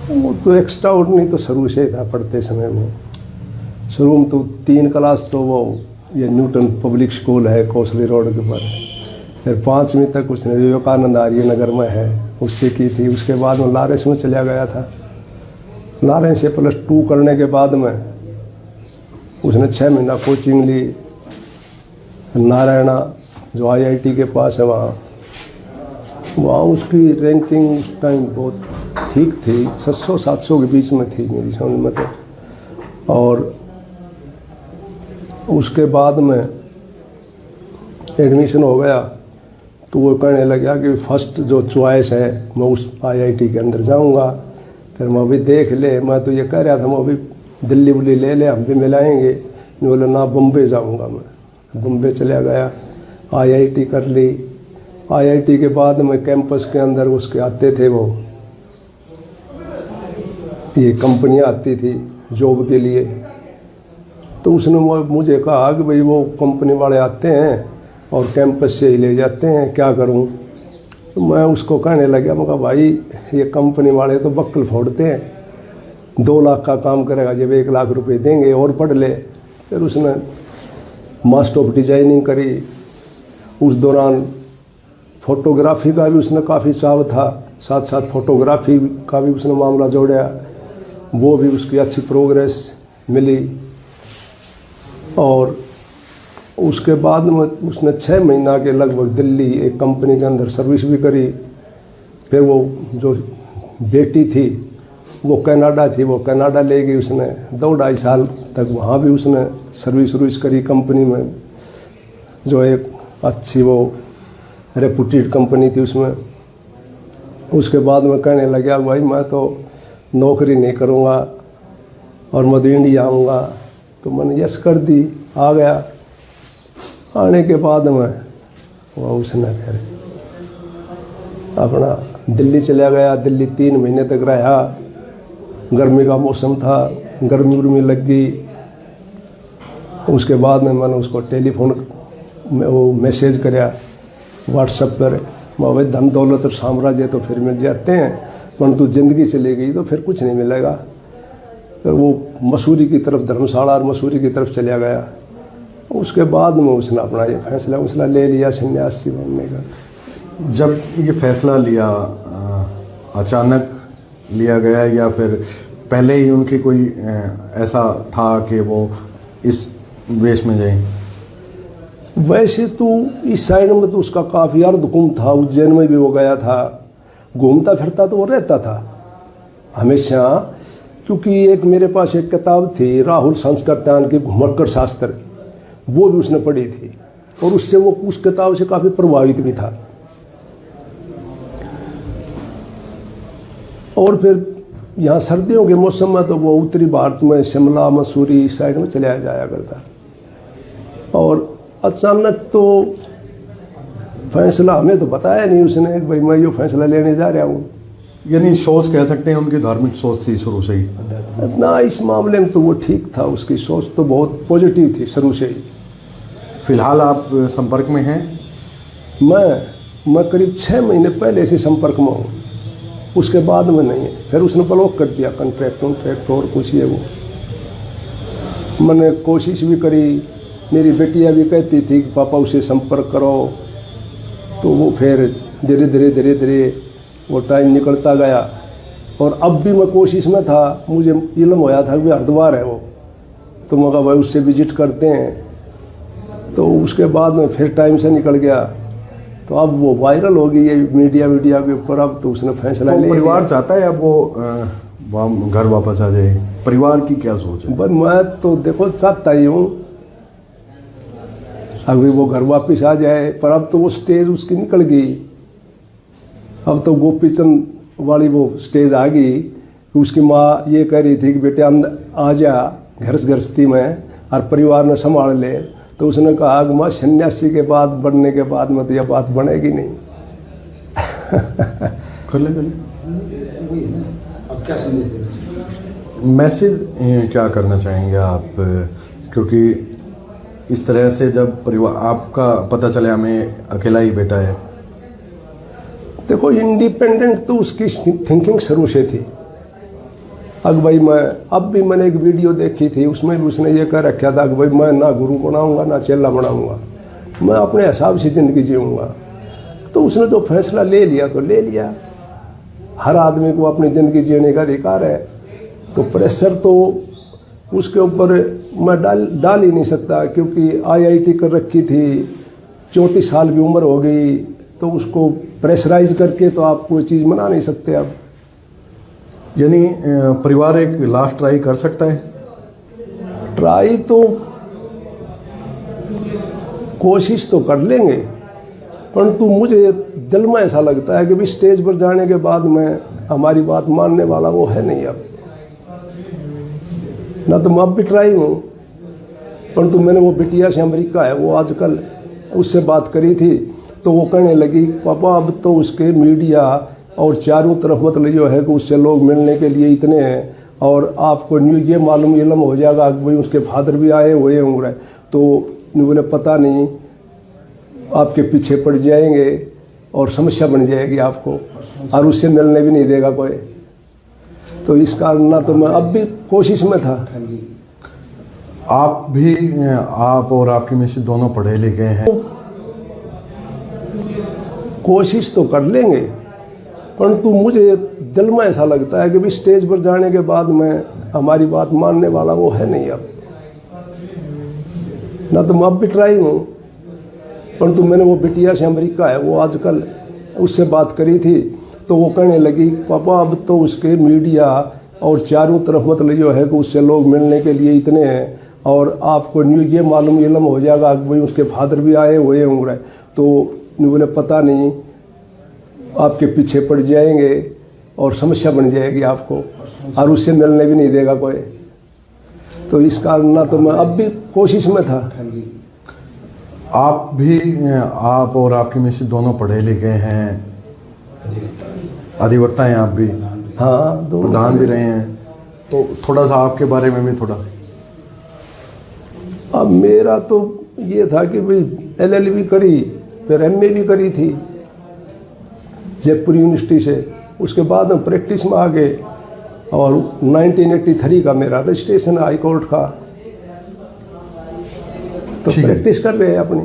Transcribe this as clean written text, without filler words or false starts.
वो तो extra ordinary तो शुरू से ही था पढ़ते समय। वो शुरू में तो 3 क्लास तो वो ये न्यूटन पब्लिक स्कूल है कोसली रोड के ऊपर, फिर 5वीं तक उसने विवेकानंद आर्य नगर में है उससे की थी। उसके बाद में लॉरेंस में चला गया था। लॉरेंस से +2 करने के बाद में उसने 6 महीना कोचिंग ली नारायणा जो IIT के पास है वहाँ उसकी रैंकिंग उस टाइम बहुत ठीक थी, 600-700 के बीच में थी मेरी समझ में तो। और उसके बाद में एडमिशन हो गया तो वो कहने लगा कि फर्स्ट जो चॉइस है मैं उस IIT के अंदर जाऊंगा। फिर मैं अभी देख ले, मैं तो ये कह रहा था मैं अभी दिल्ली बुल्ली ले ले हम भी मिलाएंगे। नहीं बोले ना बम्बे जाऊंगा। मैं बम्बे चला गया, IIT कर ली। IIT के बाद में कैंपस के अंदर उसके आते थे वो ये कंपनियां आती थी जॉब के लिए, तो उसने मुझे कहा कि भाई वो कंपनी वाले आते हैं और कैंपस से ही ले जाते हैं, क्या करूं। तो मैं उसको कहने लगा, मैं कहा भाई ये कंपनी वाले तो बक्कल फोड़ते हैं, 2 लाख का काम करेगा जब 1 लाख रुपए देंगे और पढ़ ले। फिर उसने मास्टर ऑफ डिजाइनिंग करी। उस दौरान फोटोग्राफी का भी उसने काफ़ी चाव था, साथ साथ फोटोग्राफी का भी उसने मामला जोड़ा, वो भी उसकी अच्छी प्रोग्रेस मिली। और उसके बाद में उसने 6 महीना के लगभग दिल्ली एक कंपनी के अंदर सर्विस भी करी। फिर वो जो बेटी थी वो कनाडा थी, वो कनाडा ले गई उसने, 2-2.5 साल तक वहाँ भी उसने सर्विस करी कंपनी में, जो एक अच्छी वो रेपुटेड कंपनी थी उसमें। उसके बाद में कहने लगा भाई मैं तो नौकरी नहीं करूँगा और मैं इंडिया आऊँगा। तो मैंने यस कर दी, आ गया। आने के बाद में वह उसने फिर अपना दिल्ली चला गया। दिल्ली 3 महीने तक रहा। गर्मी का मौसम था, गर्मी उर्मी लग गई। उसके बाद में मैंने उसको टेलीफोन में वो मैसेज कराया व्हाट्सएप पर, भाई धन दौलत और साम्राज्य तो फिर मिल जाते हैं, परंतु ज़िंदगी चली गई तो फिर कुछ नहीं मिलेगा। फिर वो मसूरी की तरफ, धर्मशाला और मसूरी की तरफ चला गया। उसके बाद में उसने अपना ये फैसला ले लिया सन्यासी बनने का। जब ये फैसला लिया अचानक लिया गया या फिर पहले ही उनकी कोई ऐसा था कि वो इस वेश में जाए? वैसे तो इस साइड में तो उसका काफ़ी अर्धकुंभ था, उज्जैन में भी वो गया था, घूमता फिरता तो वो रहता था हमेशा। क्योंकि एक मेरे पास एक किताब थी राहुल संस्कृत्यान की घुमक्कड़ शास्त्र, वो भी उसने पढ़ी थी और उससे वो उस किताब से काफ़ी प्रभावित भी था। और फिर यहाँ सर्दियों के मौसम में तो वो उत्तरी भारत में शिमला मसूरी साइड में चला जाया करता। और अचानक तो फैसला हमें तो बताया नहीं उसने कि भाई मैं ये फैसला लेने जा रहा हूँ। यानी सोच कह सकते हैं उनकी धार्मिक सोच थी शुरू से ही ना, इस मामले में तो वो ठीक था, उसकी सोच तो बहुत पॉजिटिव थी शुरू से ही। फिलहाल आप संपर्क में हैं? मैं करीब 6 महीने पहले से संपर्क में हूँ, उसके बाद में नहीं है। फिर उसने ब्लॉक कर दिया कॉन्ट्रैक्ट और कुछ ये वो। मैंने कोशिश भी करी, मेरी बेटियाँ भी कहती थी कि पापा उसे संपर्क करो, तो वो फिर धीरे धीरे वो टाइम निकलता गया। और अब भी मैं कोशिश में था, मुझे इल्म होया था कि हरिद्वार है वो, तो मैं कहा भाई उससे विजिट करते हैं। तो उसके बाद में फिर टाइम से निकल गया, तो अब वो वायरल हो गई है मीडिया के ऊपर। अब तो उसने फैसला ले लिया। परिवार चाहता है अब वो घर वापस आ जाए, परिवार की क्या सोच है? भाई मैं तो देखो चाहता ही हूँ अभी वो घर वापस आ जाए, पर अब तो वो स्टेज उसकी निकल गई। अब तो गोपीचंद वाली वो स्टेज आ गई। उसकी माँ ये कह रही थी कि बेटे अंदर आ जा गृहस्थी में और परिवार ने संभाल ले। तो उसने कहा कि माँ सन्यासी के बाद बनने के बाद में तो यह बात बनेगी नहीं। कर ले। अब क्या संदेश मैसेज क्या करना चाहेंगे आप? क्योंकि इस तरह से जब परिवार आपका पता चले हमें अकेला ही बेटा है। देखो इंडिपेंडेंट तो उसकी थिंकिंग शुरू से थी अब भाई मैं अब भी मैंने एक वीडियो देखी थी, उसमें भी उसने ये कह रखा था कि भाई मैं ना गुरु बनाऊंगा ना चेला बनाऊंगा, मैं अपने हिसाब से ज़िंदगी जीऊँगा। तो उसने जो फैसला ले लिया तो ले लिया। हर आदमी को अपनी ज़िंदगी जीने का अधिकार है, तो प्रेशर तो उसके ऊपर मैं डाल ही नहीं सकता, क्योंकि IIT कर रखी थी, 34 साल की उम्र हो गई, तो उसको प्रेशराइज करके तो आप कोई चीज़ मना नहीं सकते। अब यानी परिवार एक लास्ट ट्राई कर सकता है? ट्राई तो कोशिश तो कर लेंगे, परंतु मुझे दिल में ऐसा लगता है कि भी स्टेज पर जाने के बाद में हमारी बात मानने वाला वो है नहीं। अब ना तो मैं अब भी ट्राई हूँ, परंतु मैंने वो बिटिया से अमेरिका है, वो आजकल उससे बात करी थी, तो वो कहने लगी पापा अब तो उसके मीडिया और चारों तरफ मतलब जो है कि उससे लोग मिलने के लिए इतने हैं, और आपको ये मालूम इलम हो जाएगा कि भाई उसके फादर भी आए हुए होंगे, तो उन्हें पता नहीं आपके पीछे पड़ जाएंगे और समस्या बन जाएगी आपको, और उससे मिलने भी नहीं देगा कोई। तो इस कारण ना तो मैं अब भी कोशिश में था। आप और आपकी मिसेस दोनों पढ़े लिखे हैं, कोशिश तो कर लेंगे, परंतु मुझे दिल में ऐसा लगता है कि भी स्टेज पर जाने के बाद में हमारी बात मानने वाला वो है नहीं। अब ना तो मैं अब भी ट्राई हूँ, परंतु मैंने वो बिटिया से अमेरिका है, वो आजकल उससे बात करी थी, तो वो कहने लगी पापा अब तो उसके मीडिया और चारों तरफ मतलब जो है कि उससे लोग मिलने के लिए इतने हैं, और आपको ये मालूम इलम हो जाएगा कि भाई उसके फादर भी आए हुए होंगे, तो उन्हें पता नहीं आपके पीछे पड़ जाएंगे और समस्या बन जाएगी आपको, और उससे मिलने भी नहीं देगा कोई। तो इस कारण ना तो मैं अब भी कोशिश में था। आप और आपकी मिसेस दोनों पढ़े लिखे हैं, अधिवक्ता हैं आप भी, हाँ, दो प्रधान भी रहे हैं, तो थोड़ा सा आपके बारे में भी थोड़ा। अब मेरा तो ये था कि भाई LLB करी, फिर MA भी करी थी जयपुर यूनिवर्सिटी से, उसके बाद हम प्रैक्टिस में आ गए, और 1983 का मेरा रजिस्ट्रेशन हाई कोर्ट का, तो प्रैक्टिस कर रहे हैं अपनी।